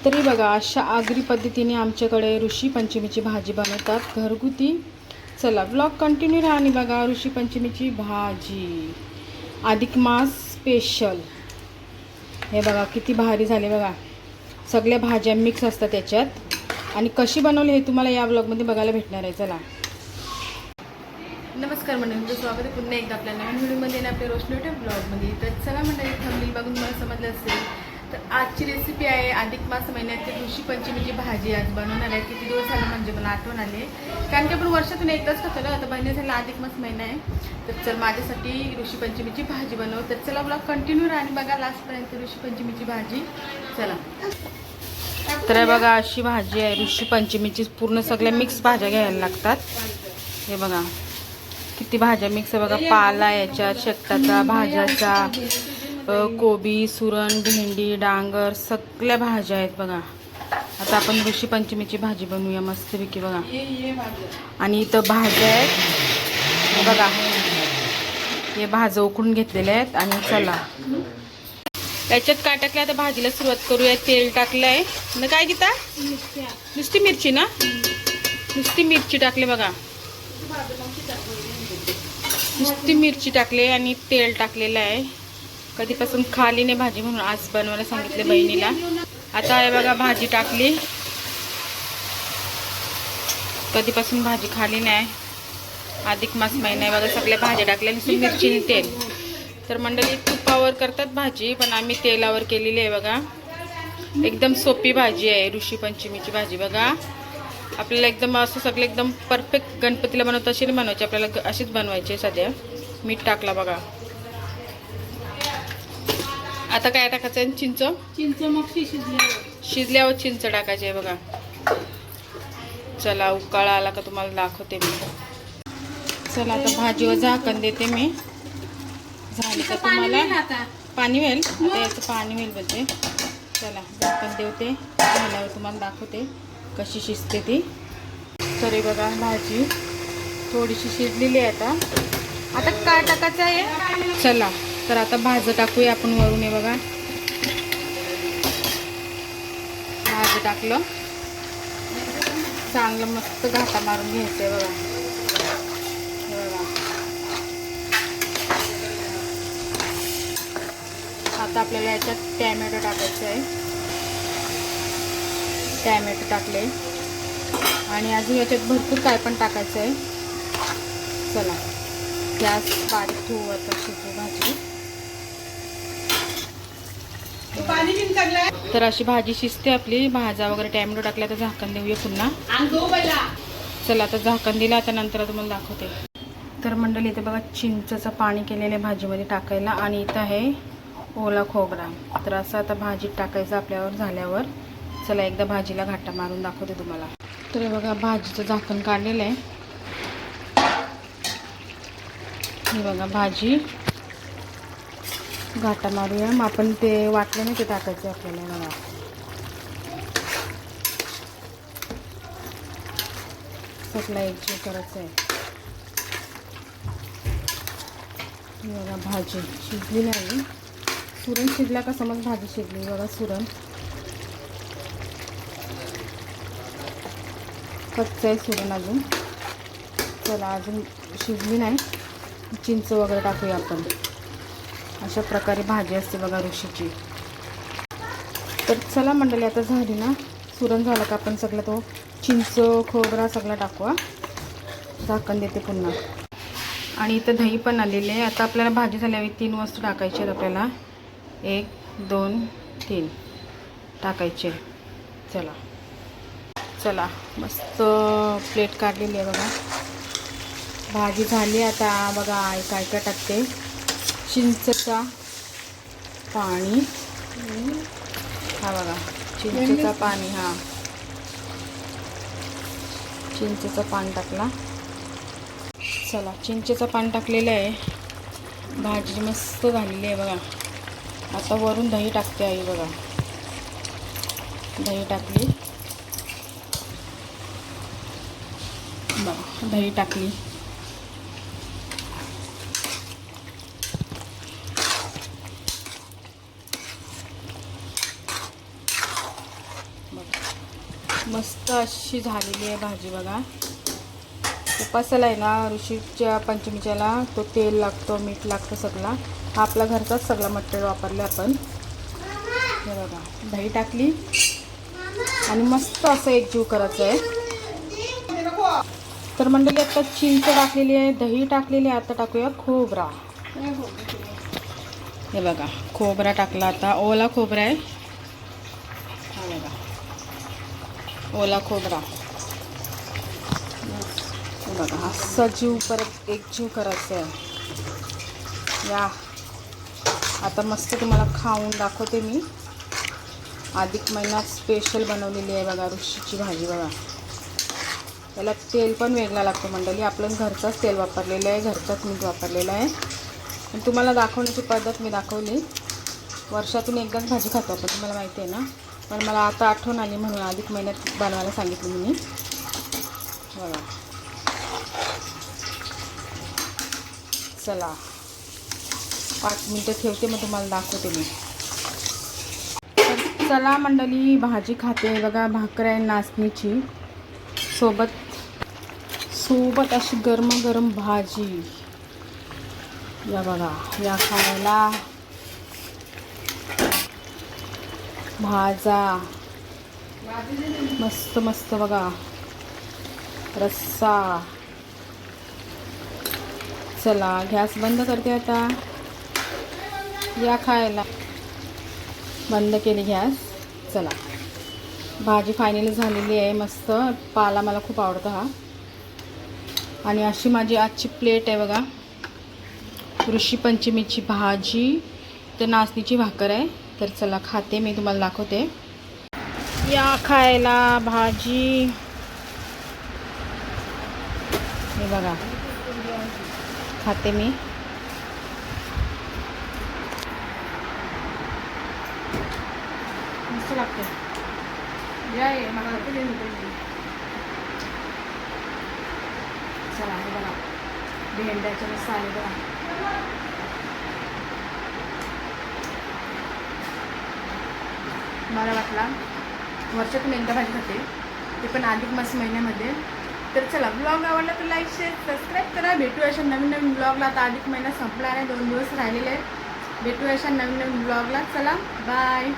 तरी बघा अशा आगरी पद्धतीने आमच्याकडे ऋषी पंचमीची भाजी बनवतात घरगुती. चला ब्लॉग कंटिन्यू राहा आणि बघा ऋषी पंचमीची भाजी अधिक मास स्पेशल. हे बघा किती भारी झाले बघा, सगळ्या भाज्या मिक्स असतात त्याच्यात. आणि कशी बनवली हे तुम्हाला या ब्लॉगमध्ये बघायला भेटणार आहे. चला. नमस्कार मंडळी, स्वागत आहे पुन्हा एकदा आपल्या नवीन व्हिडिओमध्ये आणि आपल्या रोशनी ब्लॉगमध्ये. तर चला मंडळी, थंबनेल बघून मला समजलं असेल तर आजची रेसिपी आहे अधिक मास महिन्याची ऋषी पंचमीची भाजी. आज बनवणार आहे. किती दिवस झाले म्हणजे मला आठवण आली, कारण की आपण वर्षातून एकदाच खातो ना. आता महिने झाला अधिक मास महिना आहे. तर चल माझ्यासाठी ऋषी पंचमीची भाजी बनव. तर चला ब्लॉग कंटिन्यू राहा आणि बघा लास्टपर्यंत ऋषी पंचमीची भाजी. चला. तर बघा अशी भाजी आहे ऋषी पंचमीची. पूर्ण सगळ्या मिक्स भाज्या घ्यायला लागतात. हे बघा किती भाज्या मिक्स आहे बघा. पाला याच्यात, शेकटाचा, भाज्याचा, कोबी, सुरण, भेंडी, डांगर, सगळ्या भाज्या आहेत बघा. आता आपण ऋषी पंचमीची भाजी बनवूया मस्तपैकी बघा. आणि इथं भाज्या आहेत बघा, हे भाज्या उकडून घेतलेल्या आहेत. आणि चला याच्यात काय टाकलं आता भाजीला सुरुवात करूया. तेल टाकलं आहे ना, काय घेता, नुसती मिरची ना, नुसती मिरची टाकले बघा, नुसती मिरची टाकले आणि तेल टाकलेलं आहे. कधीपासून खाली नाही भाजी म्हणून आज बनवायला सांगितले बहिणीला. आता आहे बघा भाजी टाकली, कधीपासून भाजी खाली नाही. अधिक मास महिना आहे बघा, सगळ्या भाज्या टाकल्या नुसती मिरची आणि तेल. तर मंडळी तुपावर करतात भाजी, पण आम्ही तेलावर केलेली आहे बघा. एकदम सोपी भाजी आहे ऋषी पंचमीची भाजी बघा. आपल्याला एकदम असं सगळं एकदम परफेक्ट गणपतीला बनवतं अशी नाही बनवायची, आपल्याला अशीच बनवायची. सध्या मीठ टाकला बघा. आता काय टाकायचं आहे, चिंच मग शिजल्यावर चिंच टाकायची आहे बघा. चला उकाळा आला का तुम्हाला दाखवते मी. चला आता भाजीवर झाकण देते मी. झाली का तुम्हाला पाणी होईल, आता याचं पाणी होईल बोलते. चला झाकण देवते, झाल्यावर तुम्हाला दाखवते कशी शिजते ती. तरी बघा भाजी थोडीशी शिजलेली आहे. आता काय टाकायचं आहे. चला तर आता भाजी टाकूया आपण वरून. हे बघा भाजी टाकलं, चांगलं मस्त घाटा मारून घ्यायचं आहे बघा. आता आपल्याला याच्यात टॅमॅटो टाकायचं आहे. टॅमॅटो टाकले आणि अजून याच्यात भरपूर काय पण टाकायचं आहे. चला गॅस बारीक ठेवू, आता शिजू भाजी. तर अशी भाजी शिजते आपली. भाज्या वगैरे टॅमॅटो टाकल्या तर झाकण देऊया पुन्हा. चला आता झाकण दिलं, आता नंतर तुम्हाला दाखवते. तर मंडळी इथे बघा चिंचचं पाणी केलेलं आहे भाजीमध्ये टाकायला. आणि इथं आहे ओला खोबरा. तर असं आता भाजीत टाकायचं आपल्यावर झाल्यावर. चला एकदा भाजीला घाटा मारून दाखवते तुम्हाला. तर बघा भाजीचं झाकण काढलेलं आहे. हे बघा भाजी घाटा मारूया. मग आपण ते वाटलं नाही ते टाकायचं आपल्याला बघा. सगळं एकजीव करायचं आहे. बघा भाजी शिजली नाही, सुरण शिजला का समज भाजी शिजली बघा. सुरण कच्चं आहे सुरण अजून. चला अजून शिजली नाही, चिंच वगैरे टाकूया आपण. अशा प्रकारे भाजी असते बघा ऋषीची. तर चला मंडळी आता झाली ना, सुरण झालं का आपण सगळं तो चिंच खोबरा सगळं टाकू. झाकण देते पुन्हा. आणि इथं दही पण आलेले आहे. आता आपल्याला भाजी झाल्यावर 3 वस्तू टाकायचे आहेत आपल्याला. 1 2 3 टाकायचे. चला चला मस्त प्लेट काढलेली आहे बघा. भाजी झाली. आता बघा काय काय टाकते. चिंचचा पाणी, हा बघा चिंचेचा पाणी, हा चिंचेचं पाणी टाकला. चला चिंचेचं पाणी टाकलेलं आहे. भाजी मस्त झालेली आहे बघा. आता वरून दही टाकते आई बघा. दही टाकली बघा, दही टाकली. मस्त अशी झालेली आहे भाजी बघा. उपासाला आहे ना ऋषीच्या पंचमीच्याला तो तेल लागतो, मीठ लागतं सगळा. हा आपला घरचाच सगळा मटेरियल वापरले आपण. हे बघा दही टाकली आणि मस्त असं एकजीव करायचं आहे. तर मंडळी आता चिंच टाकलेली आहे, दही टाकलेली आहे. आता टाकूया खोबरा. हे बघा खोबरा टाकला, आता ओला खोबरा आहे. हा बघा ओला खोबरा. हे बघा हा जीव परत एकजीव करायचं आहे. या आता मस्त तुम्हाला खाऊन दाखवते मी. अधिक महिन्यात स्पेशल बनवलेली आहे बघा ऋषीची भाजी बघा. त्याला तेल पण वेगळा लागतो मंडळी. आपलं घरचंच तेल वापरलेलं आहे, घरचंच मीठ वापरलेलं आहे. आणि तुम्हाला दाखवण्याची पद्धत मी दाखवली. वर्षातून एकदाच भाजी खातो आपण, तुम्हाला माहिती आहे ना. पण मला आता आठवण आली म्हणून अधिक महिन्यात बनवायला सांगितलं मी. बघा चला 5 मिनटं ठेवते, मग तुम्हाला दाखवते मी. तर चला मंडळी भाजी खाते बघा. भाकर आहे नाचणीची, सोबत अशी गरमागरम भाजी. या बघा या खायला भाजा मस्त मस्त बघा. रस्सा. चला गॅस बंद करते आता. या खायला. बंद केली गॅस. चला भाजी फायनली झालेली आहे. मस्त पाला मला खूप आवडतो हा. आणि अशी माझी आजची प्लेट आहे बघा. ऋषी पंचमीची भाजी तर नाचणीची भाकर आहे. तर चला खाते मी, तुम्हाला दाखवते. या खायला भाजी. हे बघा खाते मी. मस्त लागते. या मला चला हे बघा भेंड्याचे मसाले बघा. मला वाटला वर्षातून एकदा भाजी खाते, ते पण अधिक मास महिन्यामध्ये. तर चला ब्लॉग आवडला तर लाईक शेअर सबस्क्राईब करा. भेटू अशा नवीन नवीन ब्लॉगला. आता अधिक महिना संपला आहे, 2 दिवस राहिलेले आहेत. भेटू अशा नवीन नवीन ब्लॉगला. चला बाय.